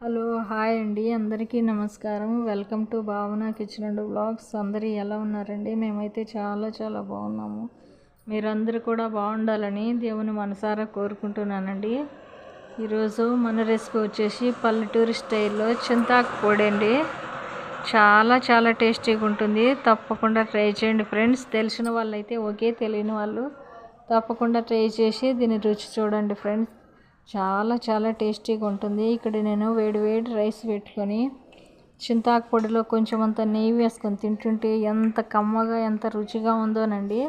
Hello hi అండి, అందరికీ నమస్కారం. వెల్కమ్ టు భావన కిచెన్ అండ్ వ్లాగ్స్. అందరూ ఎలా ఉన్నారండి? మేమైతే చాలా బాగున్నాము. మీరందరూ కూడా బాగుండాలని దేవుని మనసారా కోరుకుంటున్నానండి. ఈరోజు మన రెసిపీ వచ్చేసి పల్లెటూరు స్టైల్లో చింతాకు పొడి అండి. చాలా టేస్టీగా ఉంటుంది. తప్పకుండా ట్రై చేయండి ఫ్రెండ్స్. తెలిసిన వాళ్ళైతే ఓకే, తెలియని వాళ్ళు తప్పకుండా ట్రై చేసి దీని రుచి చూడండి ఫ్రెండ్స్. చాలా టేస్టీగా ఉంటుంది. ఇక్కడ నేను వేడి రైస్ పెట్టుకొని చింతాకు పొడిలో కొంచెం అంత నెయ్యి వేసుకొని తింటుంటే ఎంత కమ్మగా ఎంత రుచిగా ఉందోనండి.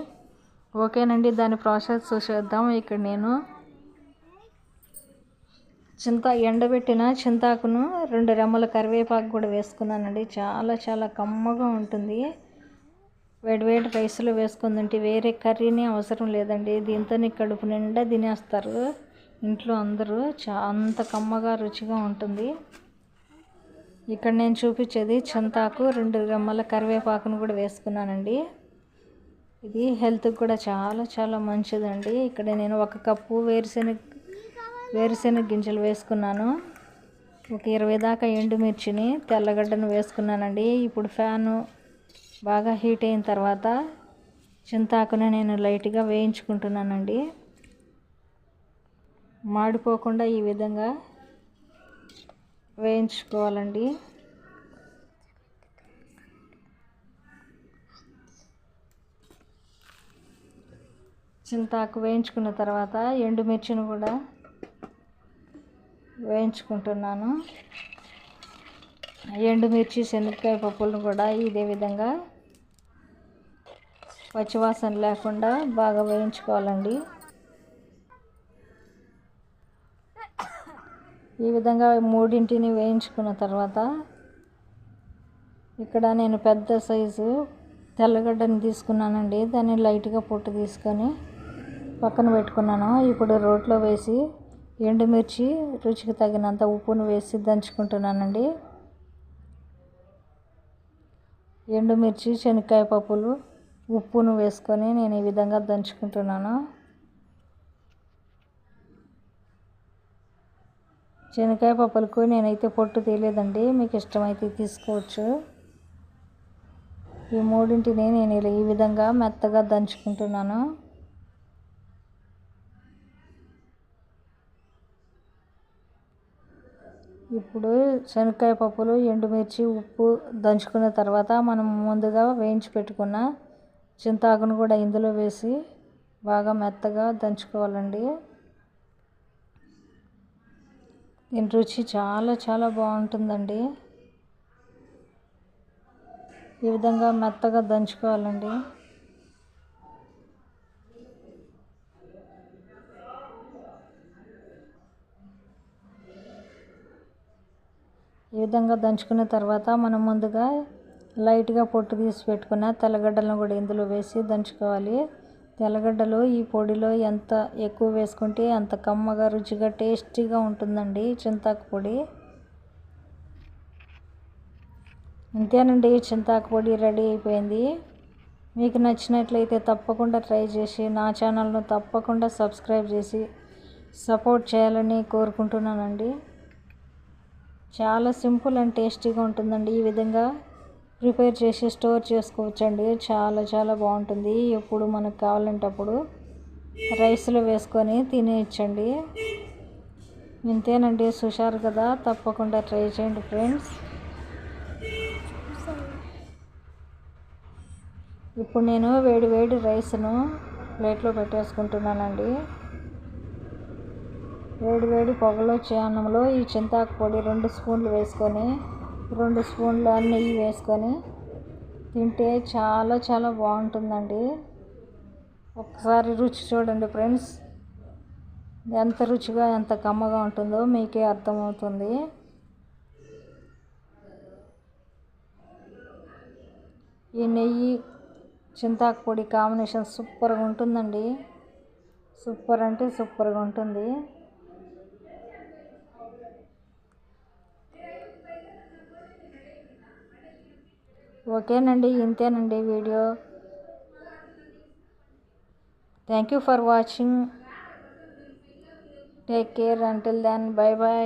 ఓకేనండి, దాని ప్రాసెస్ చూసేద్దాం. ఇక్కడ నేను ఎండబెట్టిన చింతాకును 2 రెమ్మల కరివేపాకు కూడా వేసుకున్నానండి. చాలా కమ్మగా ఉంటుంది. వేడి రైస్లో వేసుకొని తింటే వేరే కర్రీని అవసరం లేదండి. దీంతోనే కడుపు నిండా తినేస్తారు ఇంట్లో అందరూ. అంత కమ్మగా రుచిగా ఉంటుంది. ఇక్కడ నేను చూపించేది చింతాకు 2 రెమ్మల కరివేపాకును కూడా వేసుకున్నానండి. ఇది హెల్త్కి కూడా చాలా మంచిదండి. ఇక్కడ నేను 1 కప్పు వేరుశెనగ గింజలు వేసుకున్నాను. ఒక 20 దాకా ఎండుమిర్చిని, తెల్లగడ్డను వేసుకున్నానండి. ఇప్పుడు ఫ్యాను బాగా హీట్ అయిన తర్వాత చింతాకుని నేను లైట్గా వేయించుకుంటున్నానండి. మాడిపోకుండా ఈ విధంగా వేయించుకోవాలండి. చింతాకు వేయించుకున్న తర్వాత ఎండుమిర్చిని కూడా వేయించుకుంటున్నాను. ఎండుమిర్చి, శనగకాయ పప్పులను కూడా ఇదే విధంగా పచ్చివాసన లేకుండా బాగా వేయించుకోవాలండి. ఈ విధంగా 3 వేయించుకున్న తర్వాత ఇక్కడ నేను పెద్ద సైజు తెల్లగడ్డని తీసుకున్నానండి. దాన్ని లైట్గా పొట్టు తీసుకొని పక్కన పెట్టుకున్నాను. ఇప్పుడు రోట్లో వేసి ఎండుమిర్చి, రుచికి తగినంత ఉప్పును వేసి దంచుకుంటున్నానండి. ఎండుమిర్చి, శనగకాయ పప్పులు, ఉప్పును వేసుకొని నేను ఈ విధంగా దంచుకుంటున్నాను. శనగకాయ పప్పులకు నేనైతే పొట్టు తీయలేదండి, మీకు ఇష్టమైతే తీసుకోవచ్చు. ఈ 3 నేను ఈ విధంగా మెత్తగా దంచుకుంటున్నాను. ఇప్పుడు శనగకాయ పప్పులు, ఎండుమిర్చి, ఉప్పు దంచుకున్న తర్వాత మనం ముందుగా వేయించి పెట్టుకున్న చింతాకును కూడా ఇందులో వేసి బాగా మెత్తగా దంచుకోవాలండి. దీని రుచి చాలా బాగుంటుందండి. ఈ విధంగా మెత్తగా దంచుకోవాలండి. ఈ విధంగా దంచుకున్న తర్వాత మనం ముందుగా లైట్గా పొట్టు తీసి పెట్టుకున్న తెల్లగడ్డలను కూడా ఇందులో వేసి దంచుకోవాలి. తెల్లగడ్డలు ఈ పొడిలో ఎంత ఎక్కువ వేసుకుంటే అంత కమ్మగా, రుచిగా, టేస్టీగా ఉంటుందండి చింతాకు పొడి. ఇంతేనండి, చింతాకు పొడి రెడీ అయిపోయింది. మీకు నచ్చినట్లయితే తప్పకుండా ట్రై చేసి నా ఛానల్ను తప్పకుండా సబ్స్క్రైబ్ చేసి సపోర్ట్ చేయాలని కోరుకుంటున్నానండి. చాలా సింపుల్ అండ్ టేస్టీగా ఉంటుందండి. ఈ విధంగా ప్రిపేర్ చేసి స్టోర్ చేసుకోవచ్చండి. చాలా బాగుంటుంది. ఎప్పుడు మనకు కావాలంటే అప్పుడు రైస్లో వేసుకొని తినేయచ్చండి. ఇంతేనండి, చూశారు కదా, తప్పకుండా ట్రై చేయండి ఫ్రెండ్స్. ఇప్పుడు నేను వేడి రైస్ను ప్లేట్లో పెట్టేసుకుంటున్నానండి. వేడి పొగలొచ్చే అన్నంలో ఈ చింతాకు పొడి 2 స్పూన్లు వేసుకొని 2 స్పూన్ల నెయ్యి వేసుకొని తింటే చాలా బాగుంటుందండి. ఒకసారి రుచి చూడండి ఫ్రెండ్స్. ఎంత రుచిగా ఎంత కమ్మగా ఉంటుందో మీకే అర్థమవుతుంది. ఈ నెయ్యి చింతాకు పొడి కాంబినేషన్ సూపర్గా ఉంటుందండి. సూపర్ అంటే సూపర్గా ఉంటుంది. ఓకేనండి, ఇంతేనండి video. Thank you for watching. Take care. Until then, by.